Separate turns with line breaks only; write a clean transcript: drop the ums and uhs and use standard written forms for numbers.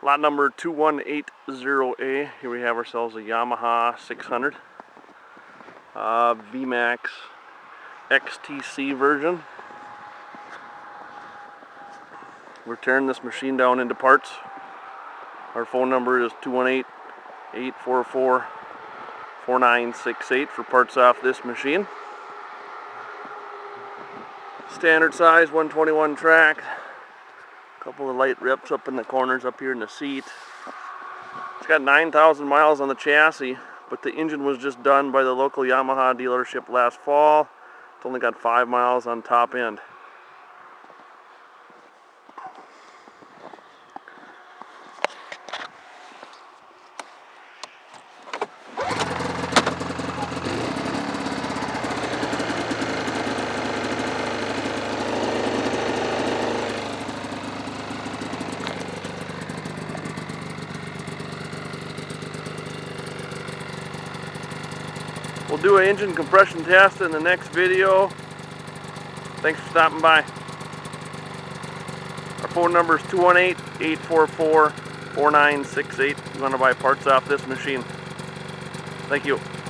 Lot number 2180A. Here we have ourselves a Yamaha 600 Vmax XTC version. We're tearing this machine down into parts. Our phone number is 218-844-4968 for parts off this machine. Standard size 121 track. Couple of light rips up in the corners up here in the seat. It's got 9,000 miles on the chassis, but the engine was just done by the local Yamaha dealership last fall. It's only got 5 miles on top end. We'll do an engine compression test in the next video. Thanks for stopping by. Our phone number is 218-844-4968. If you want to buy parts off this machine. Thank you.